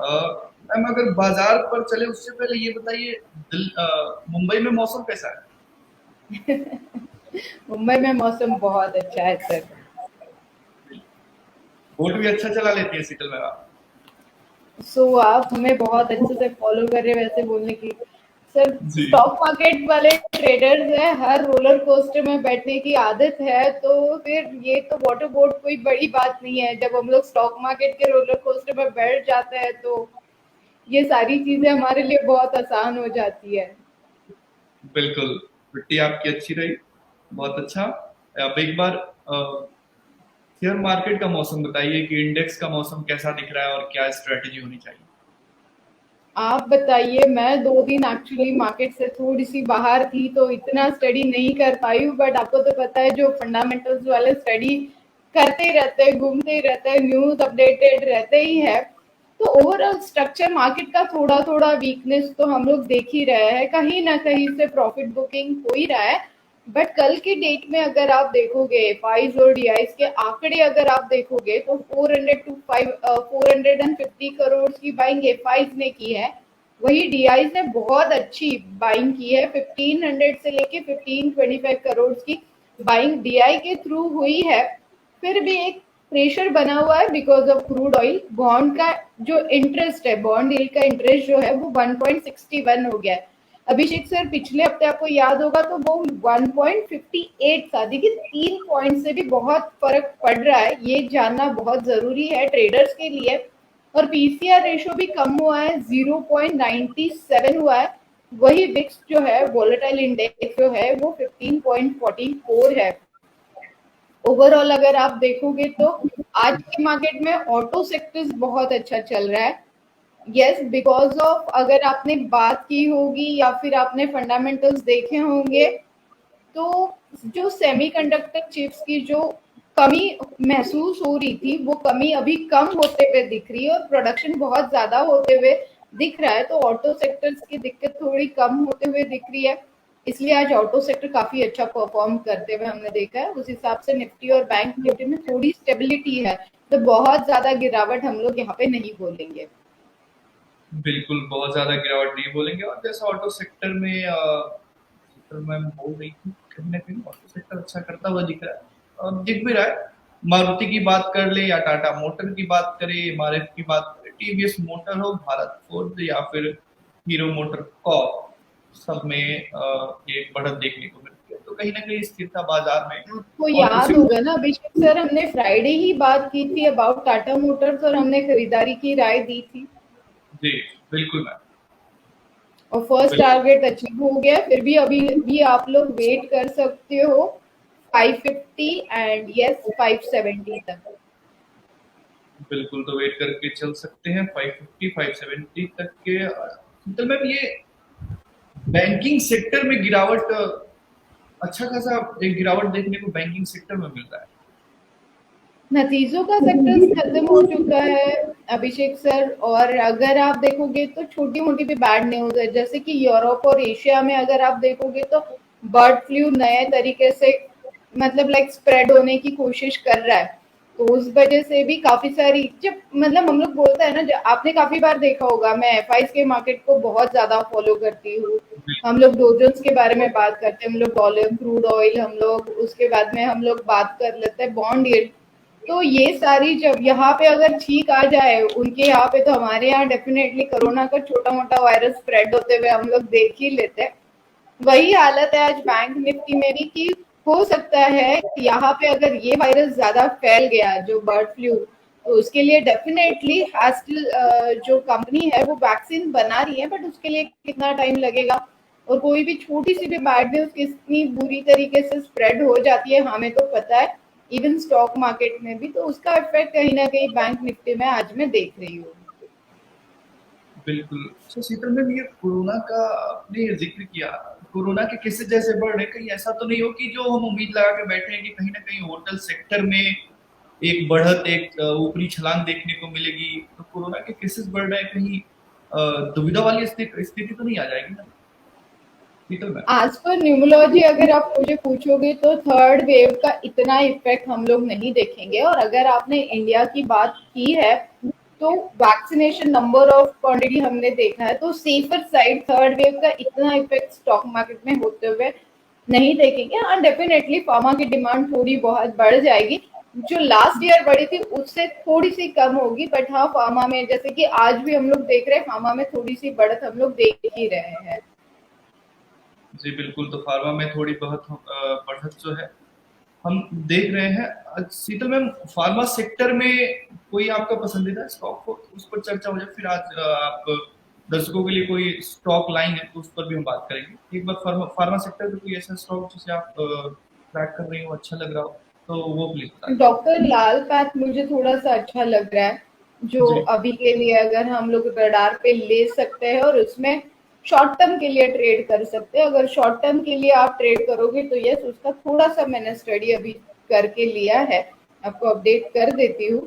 Ma'am अगर बाजार पर चले उससे पहले ये बताइए, मुंबई में मौसम कैसा है? मुंबई में मौसम बहुत अच्छा है सर। बोट भी अच्छा चला लेती है शीतल मैम आप? सो आप हमें बहुत अच्छे से फॉलो कर रहे हैं वैसे बोलने की। सर जी। स्टॉक मार्केट वाले ट्रेडर्स हैं, हर रोलर कोस्टर में बैठने की आदत है, तो फिर ये तो वाटर बोर्ड कोई बड़ी बात नहीं है। जब हम लोग स्टॉक मार्केट के रोलर कोस्टर में बैठ जाते हैं तो ये सारी चीजें हमारे लिए बहुत आसान हो जाती है। बिल्कुल। छुट्टी आपकी अच्छी रही, बहुत अच्छा। अब एक बार शेयर मार्केट का मौसम बताइए कि इंडेक्स का मौसम कैसा दिख रहा है और क्या स्ट्रेटेजी होनी चाहिए? आप बताइए, मैं 2 दिन एक्चुअली मार्केट से थोड़ी सी बाहर थी तो इतना स्टडी नहीं कर पाई हूँ, बट आपको तो पता है जो फंडामेंटल्स वाले स्टडी करते ही रहते हैं, घूमते ही रहते हैं, न्यूज अपडेटेड रहते ही है। तो ओवरऑल स्ट्रक्चर मार्केट का थोड़ा थोड़ा वीकनेस तो हम लोग देख ही रहे हैं, कहीं ना कहीं से प्रॉफिट बुकिंग हो ही रहा है। बट कल की डेट में अगर आप देखोगे एफआईज और डीआईज के आंकड़े, अगर आप देखोगे तो 450 करोड़ की बाइंग एफआईज ने की है, वही डीआईज ने बहुत अच्छी बाइंग की है। 1500 से लेके 1525 करोड़ की बाइंग डीआई के थ्रू हुई है। फिर भी एक प्रेशर बना हुआ है because of crude oil. Bond का जो इंटरेस्ट है, बॉन्ड यील्ड का इंटरेस्ट जो है वो 1.61 हो गया है। अभिषेक सर पिछले हफ्ते आपको याद होगा तो वो 1.58 था। देखिए 3 पॉइंट से भी बहुत फर्क पड़ रहा है, ये जानना बहुत जरूरी है ट्रेडर्स के लिए। और पीसीआर रेशो भी कम हुआ है, 0.97 हुआ है। वही विक्स जो है वोलेटाइल इंडेक्स जो है वो 15.44 है। ओवरऑल अगर आप देखोगे तो आज के मार्केट में ऑटो सेक्टर्स बहुत अच्छा चल रहा है। यस, बिकॉज ऑफ अगर आपने बात की होगी या फिर आपने फंडामेंटल्स देखे होंगे तो जो सेमीकंडक्टर चिप्स की जो कमी महसूस हो रही थी वो कमी अभी कम होते हुए दिख रही है और प्रोडक्शन बहुत ज्यादा होते हुए दिख रहा है। तो ऑटो सेक्टर्स की दिक्कत थोड़ी कम होते हुए दिख रही है, इसलिए आज ऑटो सेक्टर काफी अच्छा परफॉर्म करते हुए हमने देखा है। उस हिसाब से निफ्टी और बैंक निफ्टी में थोड़ी स्टेबिलिटी है, तो बहुत ज्यादा गिरावट हम लोग यहाँ पे नहीं बोलेंगे। बिल्कुल, बहुत ज्यादा गिरावट नहीं बोलेंगे। और जैसा ऑटो सेक्टर में शीतल मैम बोल रही थी, कहीं ना कहीं ऑटो सेक्टर अच्छा करता हुआ दिख रहा है और दिख भी रहा है। मारुति की बात कर ले या टाटा मोटर की बात करें, एमआरएफ की बात करें, टीवीएस मोटर हो, भारत फोर्ज या फिर हीरो मोटर कॉर्प, सब में ये बढ़त देखने को मिलती है। तो कहीं ना कहीं स्थिरता बाजार में। आपको और उसी याद होगा ना अभिषेक सर, हमने फ्राइडे ही बात की थी अबाउट टाटा मोटर्स और हमने खरीदारी की राय दी थी। जी, बिल्कुल मैम। और फर्स्ट बिल्कुल। टारगेट अचीव हो गया, फिर भी अभी भी आप लोग वेट कर सकते हो 550 एंड यस 570 तक। बिल्कुल, तो वेट करके चल सकते हैं 550 570 तक के। मतलब मैम ये बैंकिंग सेक्टर में गिरावट, अच्छा खासा एक गिरावट देखने को बैंकिंग सेक्टर में मिल रहा है। नतीजों का सेक्टर खत्म हो चुका है अभिषेक सर। और अगर आप देखोगे तो छोटी मोटी भी बैड न्यूज है, जैसे कि यूरोप और एशिया में अगर आप देखोगे तो बर्ड फ्लू नए तरीके से मतलब लाइक स्प्रेड होने की कोशिश कर रहा है। तो उस वजह से भी काफी सारी जब मतलब हम लोग बोलते हैं ना, जब आपने काफी बार देखा होगा, मैं एफआईस के मार्केट को बहुत ज्यादा फॉलो करती हूँ। हम लोग डोजन्स के बारे में बात करते हैं, हम लोग डॉलर क्रूड ऑयल, हम लोग उसके बाद में हम लोग बात कर लेते हैं बॉन्ड यील्ड। तो ये सारी जब यहाँ पे अगर ठीक आ जाए उनके यहाँ पे, तो हमारे यहाँ डेफिनेटली कोरोना का छोटा मोटा वायरस स्प्रेड होते हुए हम लोग देख ही लेते हैं। वही हालत है आज बैंक निफ्टी में भी कि हो सकता है कि यहाँ पे अगर ये वायरस ज्यादा फैल गया जो बर्ड फ्लू, तो उसके लिए डेफिनेटली हास्टल जो कंपनी है वो वैक्सीन बना रही है, बट उसके लिए कितना टाइम लगेगा। और कोई भी छोटी सी भी बैड न्यूज कितनी बुरी तरीके से स्प्रेड हो जाती है हमें तो पता है, इवन स्टॉक मार्केट में भी। तो उसका इफेक्ट कहीं ना कहीं बैंक निफ्टी में आज मैं देख रही हूँ। बिल्कुल। अच्छा शीतल मैम, ये कोरोना का आपने जिक्र किया, कोरोना के केसेस जैसे बढ़ रहे, कहीं ऐसा तो नहीं हो कि जो हम उम्मीद लगा के बैठे हैं कि कहीं ना कहीं होटल सेक्टर में एक बढ़त, एक ऊपरी छलांग देखने को मिलेगी? तो कोरोना के केसेस बढ़ रहे हैं, कहीं दुविधा वाली स्थिति स्थिति तो नहीं आ जाएगी ना शीतल मैम? आज पर न्यूमोलॉजी अगर आप मुझे पूछोगे तो थर्ड वेव का इतना इफेक्ट हम लोग नहीं देखेंगे। और अगर आपने इंडिया की बात की है तो वैक्सीनेशन नंबर ऑफ क्वांटिटी हमने देखा है, तो सेफर साइड थर्ड वेव का इतना इफेक्ट स्टॉक मार्केट में होते हुए नहीं देखेंगे। हाँ, डेफिनेटली फार्मा की डिमांड थोड़ी बहुत बढ़ जाएगी, जो लास्ट ईयर बढ़ी थी उससे थोड़ी सी कम होगी, बट हाँ फार्मा में जैसे कि आज भी हम लोग देख रहे हैं, फार्मा में थोड़ी सी बढ़त हम लोग देख ही रहे हैं। जी बिल्कुल, तो फार्मा में थोड़ी बहुत बढ़त जो है हम देख रहे हैं। शीतल मैम, फार्मा सेक्टर में कोई आपका पसंदीदा स्टॉक हो तो उस पर चर्चा हो जाए, फिर आज आप दर्शकों के लिए कोई स्टॉक लाइन है तो उस पर भी हम बात करेंगे। एक बार फार्मा फार्मा सेक्टर में कोई ऐसा स्टॉक जिसे आप ट्रैक कर रही हो, अच्छा लग रहा हो, तो वो प्लीज बताएं। डॉक्टर लाल पैथ मुझे थोड़ा सा अच्छा लग रहा है, जो जी अभी के लिए अगर हम लोग रडार पे ले सकते हैं और उसमें शॉर्ट टर्म के लिए ट्रेड कर सकते हैं। अगर शॉर्ट टर्म के लिए आप ट्रेड करोगे तो यस, उसका थोड़ा सा मैंने स्टडी अभी करके लिया है, आपको अपडेट कर देती हूँ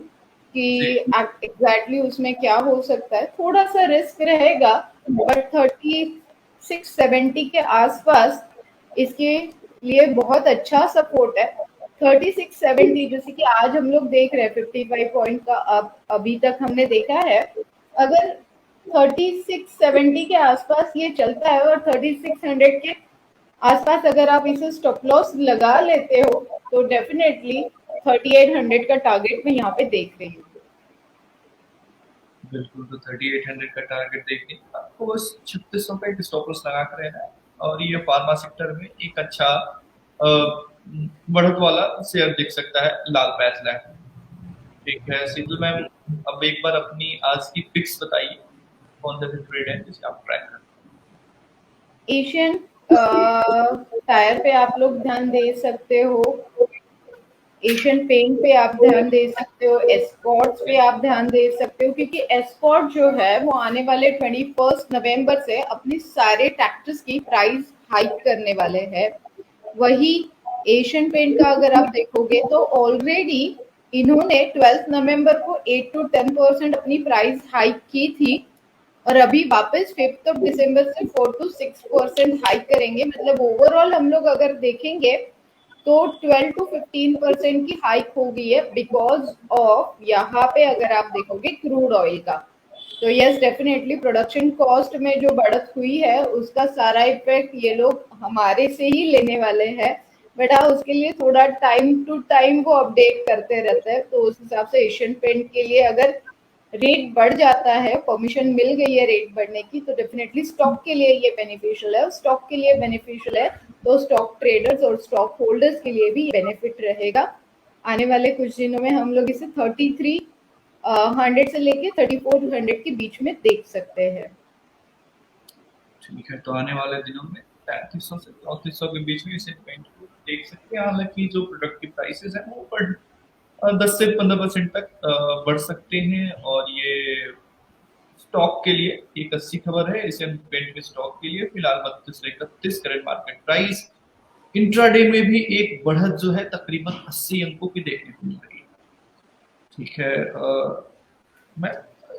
कि जी एग्जैक्टली उसमें क्या हो सकता है। थोड़ा सा रिस्क रहेगा, बट 3670 के आसपास इसके लिए बहुत अच्छा सपोर्ट है। 3670 जैसे कि आज हम लोग देख रहे हैं 55 पॉइंट का अब अभी तक हमने देखा है। अगर 3670 के आसपास ये चलता है और 3600 के आसपास अगर आप इसे स्टॉप लॉस लगा लेते हो तो डेफिनेटली 3800 का टारगेट मैं यहाँ पे देख रही हूँ। बिल्कुल, तो 3800 का टारगेट देखने आपको बस 3600 का एक स्टॉप लॉस लगा कर रहना है। और ये फार्मा सेक्टर में एक अच्छा बढ़त वाला शेयर दिख सकता है, लाल पैथ लैंड। ठीक है शीतल मैम, अब एक बार अपनी आज की पिक्स बताइए, कौन सा ट्रेड है जिसे आप ट्रैक कर। एशियन टायर पे आप लोग ध्यान दे सकते हो, एशियन पेंट पे आप ध्यान दे सकते हो, एस्कॉर्ट्स पे आप ध्यान दे सकते हो, क्योंकि एस्कॉर्ट जो है वो आने वाले 21 नवंबर से अपनी सारे ट्रैक्टर्स की प्राइस हाइक करने वाले हैं। वही एशियन पेंट का अगर आप देखोगे तो ऑलरेडी इन्होंने 12 नवंबर को 8 to 10% अपनी प्राइस हाइक की थी, और अभी वापस 5 दिसंबर से 4 to 6% हाइक करेंगे। मतलब ओवरऑल हम लोग अगर देखेंगे तो 12 to 15% की हाइक हो गई है, बिकॉज ऑफ यहाँ पे अगर आप देखोगे क्रूड ऑयल का। तो यस, डेफिनेटली प्रोडक्शन कॉस्ट में जो बढ़त हुई है उसका सारा इफेक्ट ये लोग हमारे से ही लेने वाले हैं, बट हाँ उसके लिए थोड़ा टाइम टू टाइम वो अपडेट करते रहते हैं। तो उस हिसाब से एशियन पेंट के लिए अगर रेट बढ़ जाता है, परमिशन मिल गई है रेट बढ़ने की, तो डेफिनेटली स्टॉक के लिए ये बेनिफिशियल है। स्टॉक के लिए बेनिफिशियल है तो स्टॉक ट्रेडर्स और स्टॉक होल्डर्स के लिए भी बेनिफिट रहेगा। आने वाले कुछ दिनों में हम लोग इसे 3300 से लेके 3400 के बीच में देख सकते हैं। ठीक है, तो आने वाले दिनों में 3500 से 3400 के बीच में इसे पेंट को देख सकते हैं। हालांकि जो प्रोडक्ट की प्राइसेस हैं वो पर 10 से 15% तक बढ़ सकते हैं। और ये स्टॉक के लिए एक अच्छी खबर है। इसे पेंट के स्टॉक के लिए फिलहाल 32 से 31 करंट मार्केट प्राइस। इंट्राडे में भी एक बढ़त जो है तकरीबन 80 अंकों की देखने को मिल रही है। ठीक है, मैं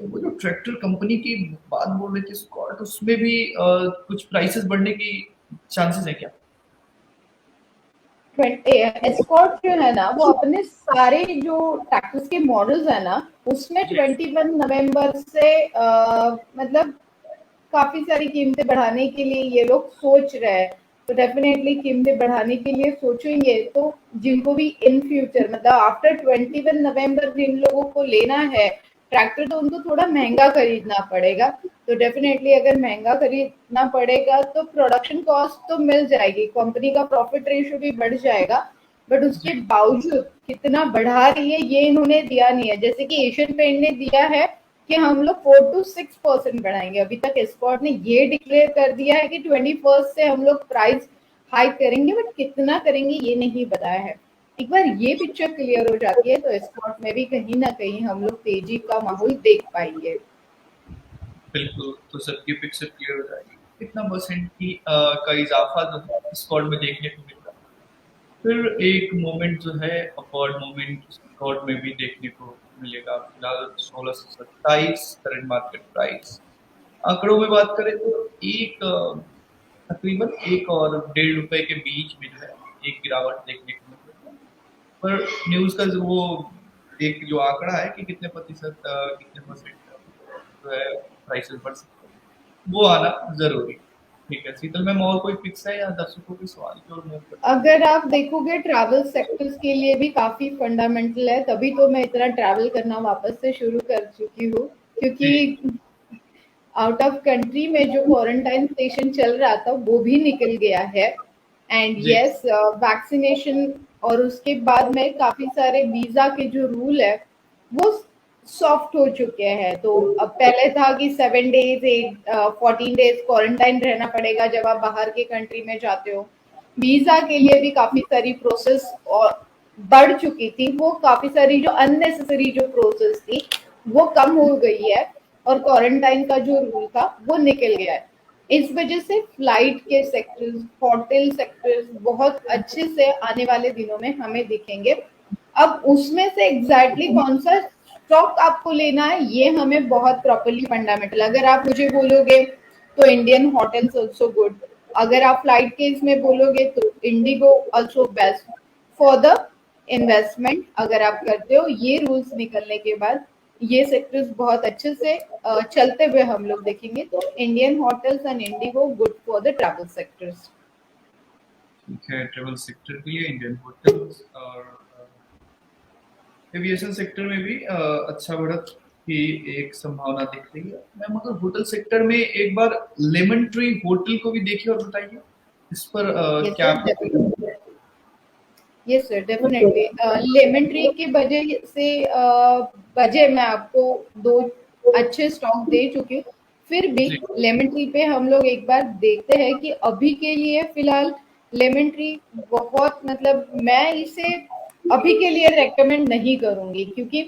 वो जो ट्रैक्टर कंपनी की बात बोल रही थी स्कॉट, उसमें भी कुछ प्राइसेस बढ़ने की चांसेस है क्या? एस्कॉर्ट जो है ना वो अपने सारे जो ट्रैक्टर्स के मॉडल्स है ना उसमें जी 21 नवंबर से मतलब काफी सारी कीमतें बढ़ाने के लिए ये लोग सोच रहे हैं। तो डेफिनेटली कीमतें बढ़ाने के लिए सोचेंगे तो जिनको भी इन फ्यूचर मतलब आफ्टर 21 नवंबर जिन लोगों को लेना है ट्रैक्टर, तो उनको थोड़ा महंगा खरीदना पड़ेगा। तो डेफिनेटली अगर महंगा खरीदना पड़ेगा तो प्रोडक्शन कॉस्ट तो मिल जाएगी, कंपनी का प्रॉफिट रेशियो भी बढ़ जाएगा, बट जी उसके बावजूद कितना बढ़ा रही है ये इन्होंने दिया नहीं है। जैसे कि एशियन पेंट ने दिया है कि हम लोग 4 to 6% बढ़ाएंगे, अभी तक एस्कॉर्ट ने ये डिक्लेयर कर दिया है कि 21 से हम लोग प्राइस हाइक करेंगे, बट कितना करेंगे ये नहीं बताया है। एक बार ये पिक्चर क्लियर हो जाती है तो एस्कॉर्ट में भी कहीं ना कहीं हम लोग तेजी का माहौल देख पाएंगे। बिल्कुल, तो सबकी पिक्चर क्लियर हो जाएगी कितना परसेंट की का इजाफा जो है स्कॉट में देखने को मिल रहा है। फिर एक मोमेंट जो है अपवर्ड मोमेंट स्कॉट में भी देखने को मिलेगा। फिलहाल 1627 करंट मार्केट प्राइस। आंकड़ों में बात करें तो एक तकरीबन 1 और 1.5 रुपए के बीच में जो है एक गिरावट देखने को मिल रही है। पर न्यूज़ का जो वो एक जो आंकड़ा है कि कितने प्रतिशत कितने परसेंट जो है प्राइसेस बढ़ सकते हैं, वो आना जरूरी है। ठीक है शीतल मैम, और कोई फिक्स है या दर्शकों के सवाल की ओर मूव करते हैं? अगर आप देखोगे ट्रैवल सेक्टर्स के लिए भी काफी फंडामेंटल है, तभी तो मैं इतना ट्रैवल करना वापस से शुरू कर चुकी हूँ, क्योंकि जी आउट ऑफ कंट्री में जो क्वारंटाइन स्टेशन चल रहा था वो भी निकल गया है। एंड जी यस, वैक्सीनेशन और उसके बाद में काफी सारे वीजा के जो रूल है वो सॉफ्ट हो चुके हैं। तो अब पहले था कि 7 डेज 14 डेज क्वारंटाइन रहना पड़ेगा जब आप बाहर के कंट्री में जाते हो। वीजा के लिए भी काफी सारी प्रोसेस और बढ़ चुकी थी, वो काफी सारी जो अननेसेसरी जो प्रोसेस थी वो कम हो गई है, और क्वारंटाइन का जो रूल था वो निकल गया है। इस वजह से फ्लाइट के सेक्टर्स, होटल सेक्टर्स बहुत अच्छे से आने वाले दिनों में हमें दिखेंगे। अब उसमें से एग्जैक्टली कौन सा स्टॉक आपको लेना है ये हमें बहुत प्रॉपरली फंडामेंटल, अगर आप मुझे बोलोगे तो इंडियन होटल्स ऑल्सो गुड, अगर आप फ्लाइट के इसमें बोलोगे तो Indigo also best for the investment. अगर आप करते हो ये रूल्स निकलने के बाद ये सेक्टर्स बहुत अच्छे से चलते हुए हम लोग देखेंगे, तो Indian hotels and Indigo good for the travel sectors. ठीक है, ट्रेवल सेक्टर के लिए इंडियन होटल्स और एविएशन सेक्टर में भी अच्छा बढ़त की एक संभावना दिख रही है। मैं मगर होटल सेक्टर में एक बार लेमन ट्री होटल को भी देखिए और बताइए इस पर यस क्या सर, आपको। Yes sir, definitely lemon tree की वजह से वजह मैं आपको दो अच्छे स्टॉक दे चुकी हूँ। फिर भी जी लेमन ट्री पे हम लोग एक बार देखते हैं कि अभी के लिए फिलहाल लेमन ट्री बहुत, मतलब मैं इसे अभी के लिए रेकमेंड नहीं करूंगी, क्योंकि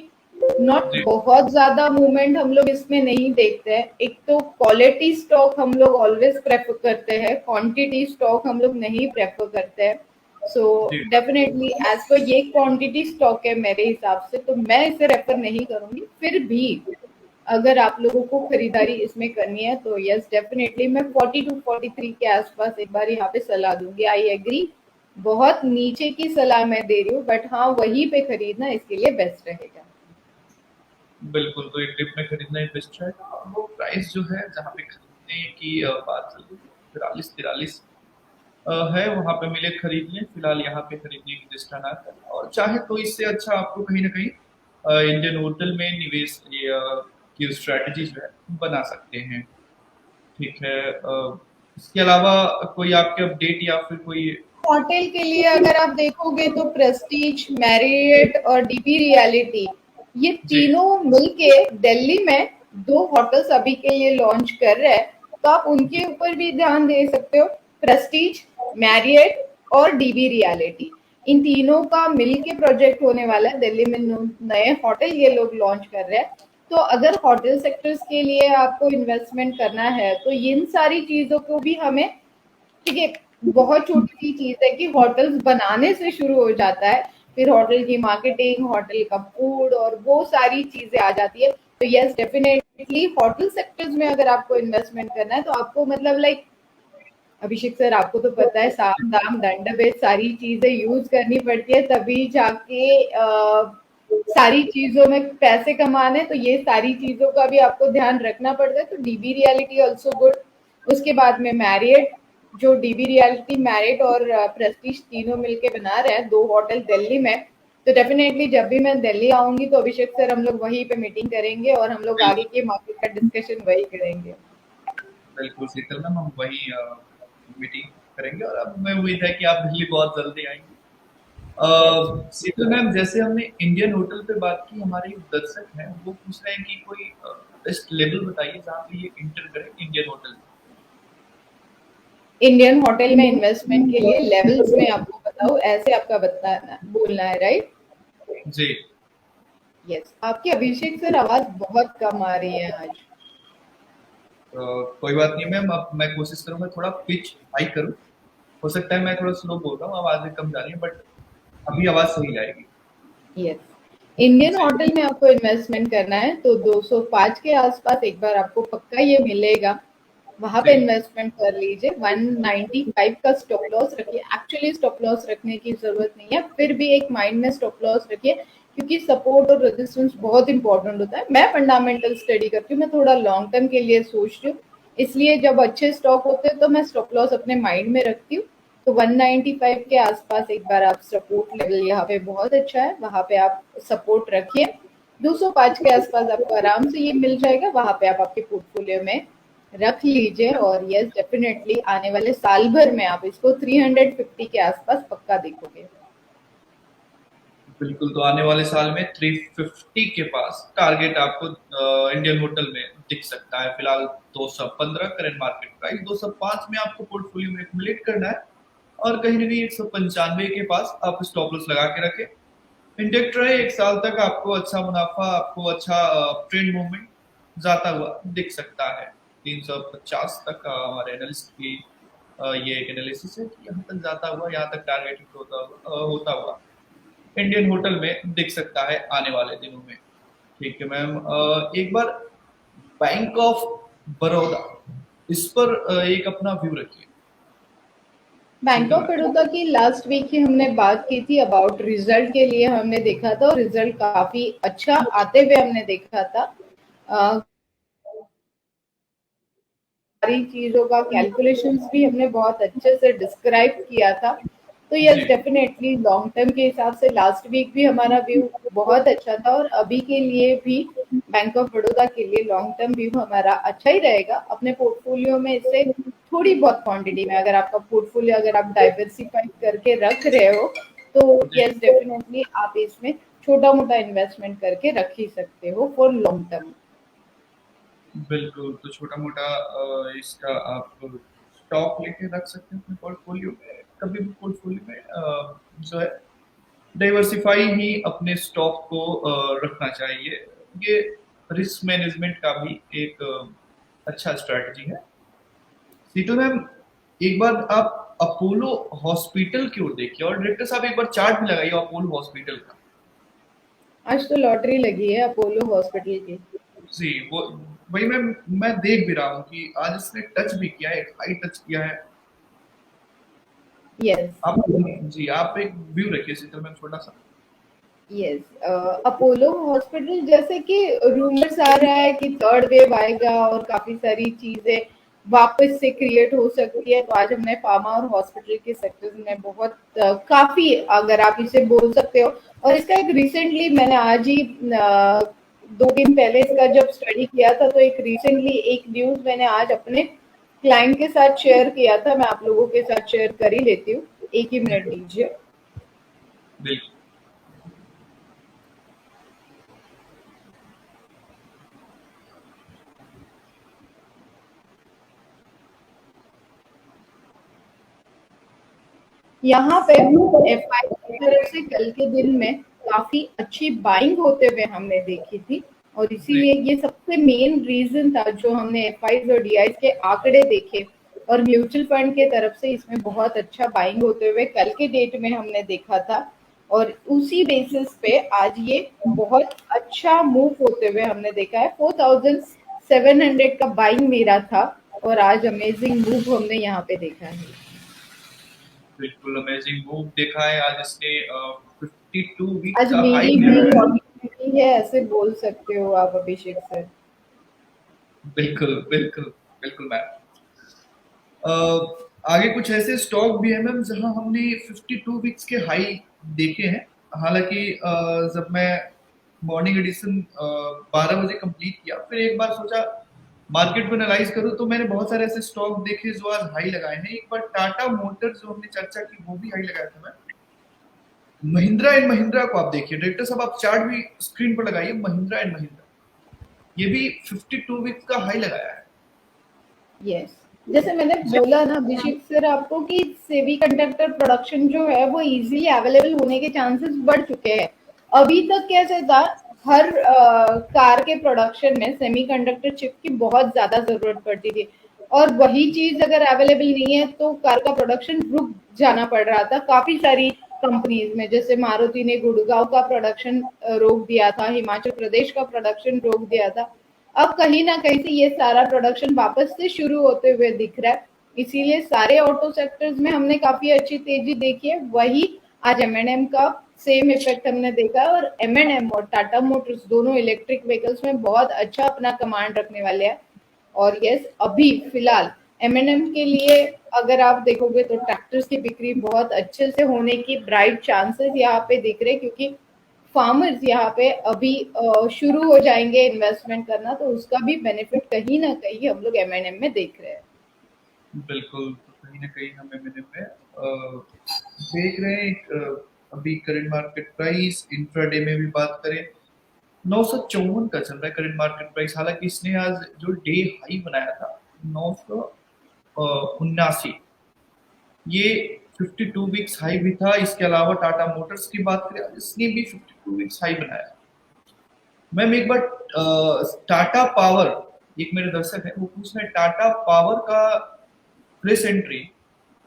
नॉट जी बहुत ज्यादा मूवमेंट हम लोग इसमें नहीं देखते हैं। एक तो क्वालिटी स्टॉक हम लोग ऑलवेज प्रेफर करते हैं, क्वांटिटी स्टॉक हम लोग नहीं प्रेफर करते हैं। सो जी डेफिनेटली एज पर ये क्वांटिटी स्टॉक है मेरे हिसाब से, तो मैं इसे रेफर नहीं करूंगी। फिर भी अगर आप लोगों को खरीदारी इसमें करनी है तो यस डेफिनेटली मैं 42-43 के आसपास एक बार यहाँ पे सलाह दूंगी। आई एग्री, बहुत नीचे की सलाह मैं दे रही हूँ, बट हाँ वहीं पे खरीदना इसके लिए बेस्ट रहेगा। बिल्कुल, तो एक डिप में खरीदना ही बेस्ट रहेगा। और वो प्राइस जो है जहाँ पे खरीदने की बात चल रही है 43-43 है, वहाँ पे मिले खरीद लें। फिलहाल यहाँ पे खरीदने की चेष्टा ना करें, और चाहे तो इससे अच्छा आपको कहीं ना कहीं इंडियन होटल में निवेश की स्ट्रैटेजी जो है बना सकते हैं। ठीक है, इसके अलावा कोई आपके अपडेट या फिर कोई। होटल के लिए अगर आप देखोगे तो प्रेस्टीज, मैरियट और डीपी रियलिटी, ये जी तीनों मिलके दिल्ली में दो होटल्स अभी के लिए लॉन्च कर रहे हैं, तो आप जी उनके ऊपर भी ध्यान दे सकते हो। प्रेस्टीज, मैरियट और डीबी रियलिटी, इन तीनों का मिल के प्रोजेक्ट होने वाला है दिल्ली में, नए होटल ये लोग लॉन्च कर रहे हैं। तो अगर होटल सेक्टर्स के लिए आपको इन्वेस्टमेंट करना है तो इन सारी चीजों को भी हमें, ठीक है, बहुत छोटी सी चीज है कि होटल्स बनाने से शुरू हो जाता है, फिर होटल की मार्केटिंग, होटल का फूड और वो सारी चीजें आ जाती है। तो यस डेफिनेटली होटल सेक्टर्स में अगर आपको इन्वेस्टमेंट करना है तो आपको मतलब लाइक अभिषेक सर, आपको तो पता है साम दाम दंड भेद सारी चीजें यूज करनी पड़ती है तभी जाके सारी चीजों में पैसे कमाने, तो ये सारी चीजों का भी आपको ध्यान रखना पड़ता है। तो डीबी रियलिटी ऑल्सो गुड। उसके बाद में मैरियट, जो डीबी रियलिटी, मैरिट और प्रेस्टीज तीनों मिलके बना रहे हैं दो होटल दिल्ली में। तो डेफिनेटली जब भी मैं दिल्ली आऊंगी तो अभिषेक सर हम लोग वहीं पे मीटिंग करेंगे और हम लोग आगे बिल्कुल के मार्केट का डिस्कशन वही करेंगे। बिल्कुल शीतल मैम, हम वही मीटिंग करेंगे, और अब हमें उम्मीद है कि आप दिल्ली बहुत जल्दी आएंगे। शीतल मैम, जैसे हमने इंडियन होटल पे बात की, हमारे एक दर्शक हैं वो पूछ रहे हैं कि कोई बेस्ट लेवल बताइए जहाँ पे ये इंटर करें इंडियन होटल। इंडियन होटल में इन्वेस्टमेंट के लिए लेवल्स में आपको बताऊं, ऐसे आपका बताना बोलना है, राइट? जी यस, आपकी अभिषेक सर आवाज बहुत कम आ रही है आज। कोई बात नहीं मैम, अब मैं कोशिश करूंगा थोड़ा पिच हाई करूं। हो सकता है मैं थोड़ा स्लो बोल रहा हूँ, आवाज़ कम जा रही है, बट अभी आवाज़ सही जाएगी। यस, इंडियन जी होटल में आपको इन्वेस्टमेंट करना है तो 205 के आसपास एक बार आपको पक्का ये मिलेगा, वहां पे जी इन्वेस्टमेंट कर लीजिए। 195 का स्टॉप लॉस रखिए, एक्चुअली स्टॉप लॉस रखने की जरूरत नहीं है, फिर भी एक माइंड में स्टॉप लॉस रखिए, क्योंकि सपोर्ट और रेजिस्टेंस बहुत इंपॉर्टेंट होता है। मैं फंडामेंटल स्टडी करती हूँ, मैं थोड़ा लॉन्ग टर्म के लिए सोचती हूँ, इसलिए जब अच्छे स्टॉक होते हैं तो मैं स्टॉप लॉस अपने माइंड में रखती हूँ। तो 195 के आसपास एक बार आप सपोर्ट लेवल यहाँ पे बहुत अच्छा है, वहां पे आप सपोर्ट रखिए। 205 के आसपास आपको आराम से ये मिल जाएगा, वहां पे आप आपके पोर्टफोलियो में रख लीजिए। और यस, डेफिनेटली आने वाले साल भर में आप इसको 350 के आसपास पक्का देखोगे। बिल्कुल, तो आने वाले साल में 350 के पास टारगेट आपको इंडियन होटल में दिख सकता है। फिलहाल 215 करंट मार्केट प्राइस, 205 में आपको पोर्टफोलियो में एक्युमुलेट करना है, और कहीं ना कहीं 195 के पास आप स्टॉप लॉस लगा के रखें। इंडेक्ट रहे एक साल तक, आपको अच्छा मुनाफा, आपको अच्छा ट्रेंड मूवमेंट जाता हुआ दिख सकता है। 350 तक हमारे एनालिस्ट की ये एक एनालिसिस है कि यहाँ तक जाता हुआ, यहाँ तक टारगेट होता हुआ इंडियन होटल में दिख सकता है आने वाले दिनों में। ठीक है मैम, एक बार बैंक ऑफ बड़ौदा, इस पर एक अपना व्यू रखिए। ठीक बैंक है ऑफ मैम। बड़ौदा की लास्ट वीक ही हमने बात की थी अबाउट रिजल्ट के लिए, हमने देखा था और रिजल्ट काफी अच्छा आते हुए हमने देखा था। सारी चीजों का कैलकुलेशंस भी हमने बहुत अच्छे से डिस्क्राइब किया था। तो जी यस, डेफिनेटली लॉन्ग टर्म के हिसाब से लास्ट वीक भी हमारा व्यू बहुत अच्छा था, और अभी के लिए भी बैंक ऑफ बड़ौदा के लिए लॉन्ग टर्म व्यू हमारा अच्छा ही रहेगा। अपने पोर्टफोलियो में इससे थोड़ी बहुत क्वांटिटी में, अगर आपका पोर्टफोलियो अगर आप डाइवर्सिफाई करके रख रहे हो, तो जी। यस डेफिनेटली आप इसमें छोटा मोटा इन्वेस्टमेंट करके रख ही सकते हो फॉर लॉन्ग टर्म। बिल्कुल, तो छोटा मोटा इसका आप स्टॉक लेके रख सकते हैं अपने पोर्टफोलियो में। कभी भी पोर्टफोलियो में जो है डाइवर्सिफाई ही अपने स्टॉक को रखना चाहिए। ये रिस्क मैनेजमेंट का भी एक अच्छा स्ट्रैटेजी है। सीटू मैम, एक बार आप अपोलो हॉस्पिटल की ओर देखिए, और डायरेक्टर साहब एक बार चार्ट भी लगाइए अपोलो हॉस्पिटल का। आज तो लॉटरी लगी है अपोलो हॉस्पिटल की। जी, वो वही मैं देख भी रहा हूँ कि आज इसने टच भी किया है, एक हाई टच किया है। यस। आप जी, आप एक व्यू रखिए शीतल मैम छोटा सा। यस, अपोलो हॉस्पिटल जैसे कि रूमर्स आ रहा है कि थर्ड वेव आएगा और काफी सारी चीजें वापस से क्रिएट हो सकती है, तो आज हमने फार्मा और हॉस्पिटल के सेक्टर्स में बहुत काफी, अगर आप इसे बोल सकते हो। और इसका एक रिसेंटली मैंने आज ही 2 दिन पहले इसका जब स्टडी किया था, तो एक रिसेंटली एक न्यूज मैंने आज अपने क्लाइंट के साथ शेयर किया था, मैं आप लोगों के साथ शेयर कर ही लेती हूँ। एक ही जी मिनट दीजिए। बिल्कुल। यहाँ पे एफआई की तरफ से कल के दिन में काफी अच्छी बाइंग होते हुए हमने देखी थी, और जी इसीलिए ये सबसे मेन रीजन था जो हमने एफआई और डीआई के आंकड़े देखे, और म्यूचुअल फंड के तरफ से इसमें बहुत अच्छा बाइंग होते हुए कल के डेट में हमने देखा था। और उसी बेसिस पे आज ये बहुत अच्छा मूव होते हुए हमने देखा है। 4700 का बाइंग मेरा था, और आज अमेजिंग मूव हमने यहाँ पे देखा है। बिल्कुल, अमेजिंग मूव देखा है आज इसने। 52 वीक आज का हाई मेरी भी लिया है। अपॉर्चुनिटी है, ऐसे बोल सकते हो आप अभिषेक सर। बिल्कुल बिल्कुल। बिल्कुल मैम। आगे कुछ ऐसे स्टॉक भी है मैम जहां हमने 52 वीक्स के हाई देखे हैं। हालांकि जब मैं मॉर्निंग एडिशन 12 बजे कंप्लीट किया, फिर एक बार सोचा मार्केट को एनालाइज करूं, तो मैंने बहुत सारे ऐसे स्टॉक देखे जो आज हाई लगाए हैं। एक बार टाटा मोटर्स जो हमने चर्चा की, वो भी हाई लगाया था मैम। महिंद्रा एंड महिंद्रा को आप देखिए, डायरेक्टर साहब आप चार्ट भी स्क्रीन पर लगाइए। महिंद्रा एंड महिंद्रा ये भी 52 वीक्स का हाई लगाया है। यस, जैसे मैंने बोला ना अभिषेक सर आपको कि सेमीकंडक्टर प्रोडक्शन जो है वो इजीली अवेलेबल होने के चांसेस बढ़ चुके हैं। अभी तक कैसे था, हर कार के प्रोडक्शन में सेमीकंडक्टर चिप की बहुत ज्यादा जरूरत पड़ती थी, और वही चीज अगर अवेलेबल नहीं है तो कार का प्रोडक्शन रुक जाना पड़ रहा था काफी सारी कंपनीज में। जैसे मारुति ने गुड़गांव का प्रोडक्शन रोक दिया था, हिमाचल प्रदेश का प्रोडक्शन रोक दिया था। अब कहीं ना कहीं से ये सारा प्रोडक्शन वापस से शुरू होते हुए दिख रहा है, इसीलिए सारे ऑटो सेक्टर्स में हमने काफी अच्छी तेजी देखी है। वही आज M&M का सेम इफेक्ट हमने देखा है, और M&M और टाटा मोटर्स दोनों इलेक्ट्रिक व्हीकल्स में बहुत अच्छा अपना कमांड रखने वाले हैं। और यस, अभी फिलहाल M&M के लिए अगर आप देखोगे तो ट्रैक्टर्स की बिक्री बहुत अच्छे से होने की ब्राइट चांसेस यहाँ पे दिख रहे हैं, क्योंकि फार्मर्स यहाँ पे अभी शुरू हो जाएंगे इन्वेस्टमेंट करना, तो उसका भी बेनिफिट कहीं ना कहीं हम लोग M&M में देख रहे हैं। बिल्कुल, तो कहीं न कहीं हम एमएनएम में देख रहे हैं अभी करंट मार्केट प्राइस इंट्राडे में भी बात करें 954 का चल रहा है करंट मार्केट प्राइस। हालाँकि इसने आज जो डे हाई बनाया था 979, ये 52 वीक्स हाई भी था। इसके अलावा टाटा मोटर्स की बात करें, आज इसने भी 52 वीक्स हाई बनाया। मैम एक बार टाटा पावर, एक मेरे दर्शक है वो पूछ रहे हैं टाटा पावर का प्रेस एंट्री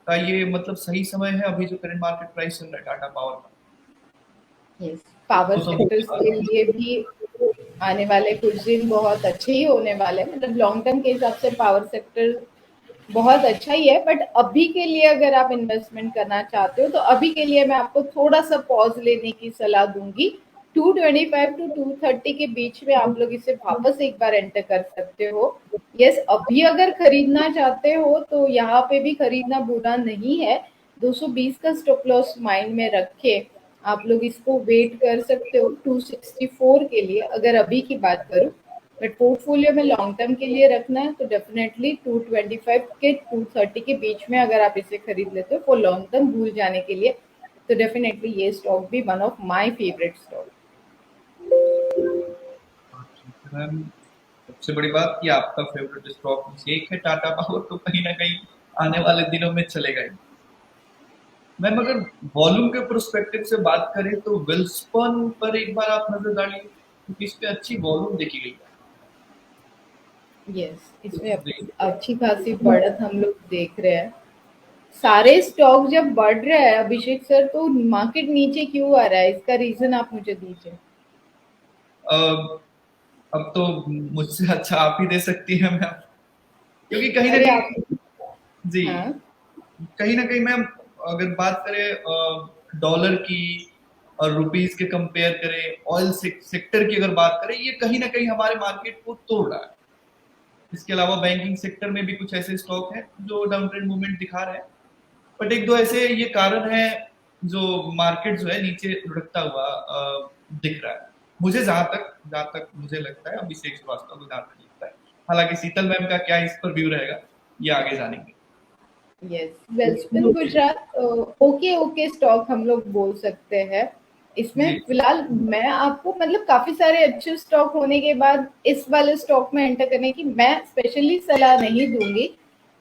का ये मतलब सही समय है अभी जो करंट मार्केट प्राइस चल रहा है टाटा पावर का? यस, पावर तो सेक्टर्स के लिए भी आने वाले कुछ दिन बहुत अच्छे ही होने वाले हैं, मतलब लॉन्ग टर्म के हिसाब से पावर सेक्टर बहुत अच्छा ही है। बट अभी के लिए अगर आप इन्वेस्टमेंट करना चाहते हो तो अभी के लिए मैं आपको थोड़ा सा पॉज लेने की सलाह दूंगी। 225 टू 230 के बीच में आप लोग इसे वापस एक बार एंटर कर सकते हो। यस, अभी अगर खरीदना चाहते हो तो यहाँ पे भी खरीदना बुरा नहीं है। 220 का स्टॉप लॉस माइंड में रखे आप लोग इसको वेट कर सकते हो 264 के लिए, अगर अभी की बात करूं। बट पोर्टफोलियो में लॉन्ग टर्म के लिए रखना है तो डेफिनेटली 225 के 230 के बीच में अगर आप इसे खरीद लेते हो फॉर लॉन्ग टर्म भूल जाने के लिए, तो डेफिनेटली ये स्टॉक भी one of my favourite stock. Ma'am सबसे बड़ी बात कि आपका फेवरेट स्टॉक में से एक है टाटा पावर, तो कहीं ना कहीं आने वाले दिनों में चलेगा ही। मैम अगर वॉल्यूम के प्रोस्पेक्टिव से बात करें तो वेल्सपन पर एक बार आप नजर डालिए, क्योंकि इस पे अच्छी वॉल्यूम देखी गई यस, इसमें है। अच्छी खासी बढ़त हम लोग देख रहे हैं। सारे स्टॉक जब बढ़ रहा है अभिषेक सर, तो मार्केट नीचे क्यों आ रहा है, इसका रीजन आप मुझे दीजिए। अब अब तो मुझसे अच्छा आप ही दे सकती हैं मैम, क्योंकि कहीं ना अरे आप, कहीं जी, हाँ, कहीं ना कहीं मैम अगर बात करें डॉलर की और रुपीस के कंपेयर करें, ऑयल सेक्टर की अगर बात करें, ये कहीं ना कहीं हमारे मार्केट को तोड़ रहा है। इसके अलावा बैंकिंग सेक्टर में भी कुछ ऐसे स्टॉक हैं जो डाउन ट्रेंड मूवमेंट दिखा रहे हैं। बट एक दो ऐसे ये कारण है जो मार्केट जो है नीचे लुढ़कता हुआ दिख रहा है। मुझे जहां तक मुझे लगता है, अभिषेक श्रीवास्तव को जहां तक लगता है। हालांकि शीतल मैम का क्या इस पर व्यू रहेगा, ये आगे जानेंगे। Yes, Welspun Gujarat okay okay stock हम लोग बोल सकते हैं। इसमें जी फिलहाल मैं आपको मतलब काफी सारे अच्छे स्टॉक होने के बाद इस वाले स्टॉक में एंटर करने की मैं स्पेशली सलाह नहीं दूंगी,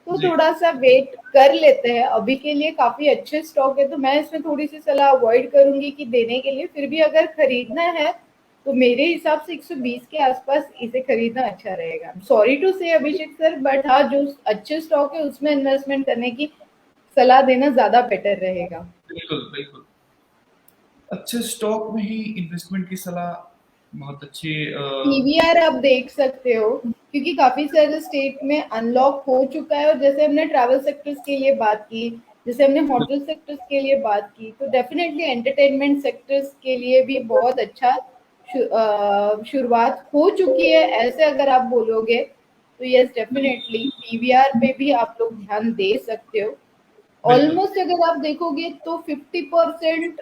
तो जी थोड़ा सा वेट कर लेते हैं। अभी के लिए काफी अच्छे स्टॉक है तो मैं इसमें थोड़ी सी सलाह अवॉइड करूंगी कि देने के लिए। फिर भी अगर खरीदना है तो मेरे हिसाब से 120 के आसपास इसे खरीदना अच्छा रहेगा। सॉरी टू से अभिषेक सर, बट हाँ, जो अच्छे स्टॉक है उसमें इन्वेस्टमेंट करने की सलाह देना ज्यादा बेटर रहेगा। बिल्कुल बिल्कुल, अच्छे स्टॉक में ही इन्वेस्टमेंट की सलाह बहुत अच्छी पीवीआर आप देख सकते हो, क्योंकि काफी सारे स्टेट में अनलॉक हो चुका है। और जैसे हमने ट्रैवल सेक्टर्स के लिए बात की, जैसे हमने होटल सेक्टर्स के लिए बात की, तो डेफिनेटली एंटरटेनमेंट सेक्टर्स के लिए भी बहुत अच्छा शुरुआत हो चुकी है ऐसे अगर आप बोलोगे। तो यस, डेफिनेटली पीवीआर पे भी आप लोग ध्यान दे सकते हो। बिल्कुल ऑलमोस्ट अगर आप देखोगे तो 50%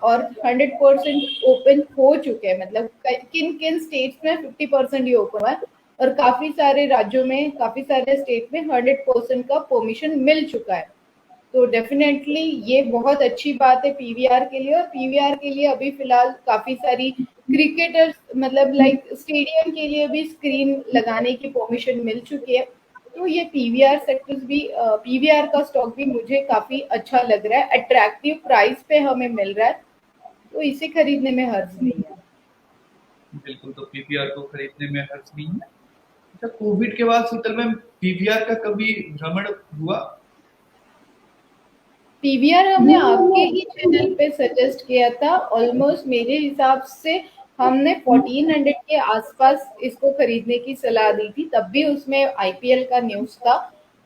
और 100% ओपन हो चुके हैं, मतलब किन किन स्टेट्स में 50% ही ओपन हुआ है, और काफी सारे राज्यों में, काफी सारे स्टेट में 100% का परमिशन मिल चुका है। तो डेफिनेटली ये बहुत अच्छी बात है पीवीआर के लिए। और पीवीआर के लिए अभी फिलहाल काफी सारी क्रिकेटर्स, मतलब लाइक स्टेडियम के लिए भी स्क्रीन लगाने की परमिशन मिल चुकी है। तो ये पीवीआर सेक्टर्स भी, पीवीआर का स्टॉक भी मुझे काफी अच्छा लग रहा है, अट्रैक्टिव प्राइस पे हमें मिल रहा है, तो इसे खरीदने में हर्ज नहीं है। बिल्कुल, तो पीपीआर को खरीदने में हर्ज नहीं है। अच्छा, कोविड के बाद शीतल मैम पीवीआर का कभी भ्रमण हुआ? पीवीआर हमने आपके ही चैनल पे सजेस्ट किया था, ऑलमोस्ट मेरे हिसाब से हमने 1400 के आसपास इसको खरीदने की सलाह दी थी, तब भी उसमें आईपीएल का न्यूज था।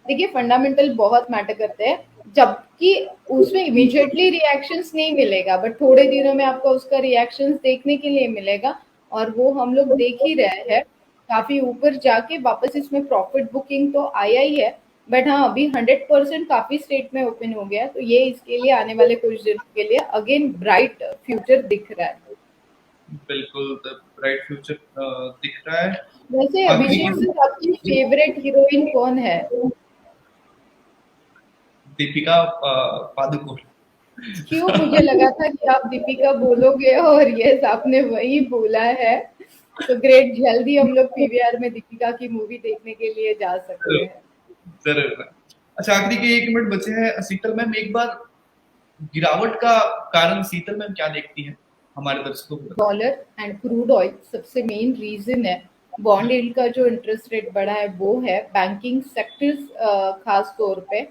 देखिए, फंडामेंटल बहुत मैटर करते हैं। जबकि उसमें इमीडिएटली रिएक्शंस नहीं मिलेगा, बट थोड़े दिनों में आपको उसका रिएक्शंस देखने के लिए मिलेगा, और वो हम लोग देख ही रहे हैं। काफी ऊपर जाके वापस इसमें प्रॉफिट बुकिंग तो आया ही है, बट हाँ अभी 100% काफी स्टेट में ओपन हो गया, तो ये इसके लिए आने वाले कुछ दिनों के लिए अगेन ब्राइट फ्यूचर दिख रहा है। बिल्कुल ब्राइट फ्यूचर दिख रहा है। वैसे आखिरी अभिषेक सर, आपकी फेवरेट हीरोइन कौन है? दीपिका पादुकोण। क्यों, मुझे लगा था कि आप दीपिका बोलोगे, और यस आपने वही बोला है। तो ग्रेट, जल्दी हम लोग पीवीआर में दीपिका की मूवी देखने के लिए जा सकते हैं। जरूर। अच्छा, आखिरी के 1 मिनट बचे हैं। शीतल मैम, एक बार गिरावट का कारण शीतल मैम क्या देखती हैं, हमारे दर्शकों को बताएं। डॉलर एंड क्रूड ऑयल सबसे मेन रीजन है। बॉन्ड यील्ड का जो इंटरेस्ट रेट बढ़ा है वो है, बैंकिंग सेक्टर्स खास तौर पे,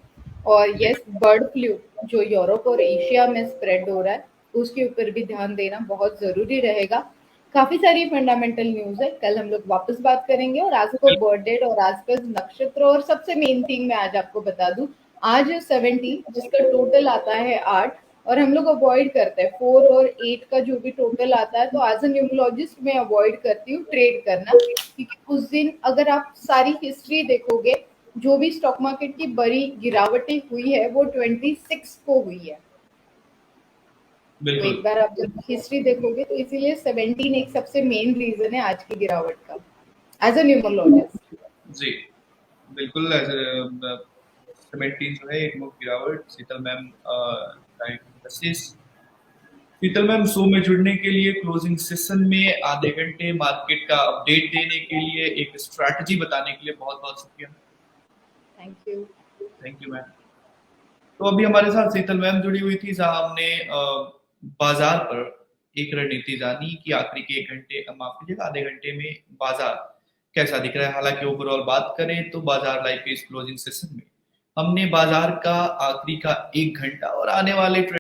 और जी। यस बर्ड फ्लू जो यूरोप और एशिया में स्प्रेड हो रहा है, उसके ऊपर भी ध्यान देना बहुत जरूरी रहेगा। काफी सारी फंडामेंटल न्यूज है, कल हम लोग वापस बात करेंगे। और आज को बर्थ डेट और आज का नक्षत्र, और सबसे मेन थिंग मैं आज आपको बता दूं, आज 70 जिसका टोटल आता है 8, और हम लोग अवॉइड करते हैं 4 और 8 का जो भी टोटल आता है, तो एज अ न्यूमरोलॉजिस्ट मैं अवॉइड करती हूँ ट्रेड करना, क्योंकि उस दिन अगर आप सारी हिस्ट्री देखोगे, जो भी स्टॉक मार्केट की बड़ी गिरावटें हुई है वो 26 को हुई है। तो बिल्कुल। एक बार आप जब हिस्ट्री देखोगे, तो इसीलिए 17 एक सबसे मेन रीजन है आज की गिरावट का, एज अ न्यूमरोलॉजिस्ट। जी, बिल्कुल। ऐसे 17 जो है एक मुख गिरावट। शीतल मैम राइट एनालिसिस। शीतल मैम, शो में जुड़ने के लिए, क्लोजिंग सेशन में आधे घंटे मार्केट का अपडेट देने के लिए, एक स्ट्रैटेजी बताने के लिए बहुत बहुत शुक्रिया। Thank you. Thank you ma'am. तो अभी हमारे साथ शीतल मैम जुड़ी हुई थी, जहां हमने बाजार पर एक रणनीति जानी कि आखिरी के 1 घंटे, माफ कीजिएगा, आधे घंटे में बाजार कैसा दिख रहा है। हालांकि ओवरऑल बात करें तो बाजार लाइक इस क्लोजिंग सेशन में हमने बाजार का आखिरी का 1 घंटा और आने वाले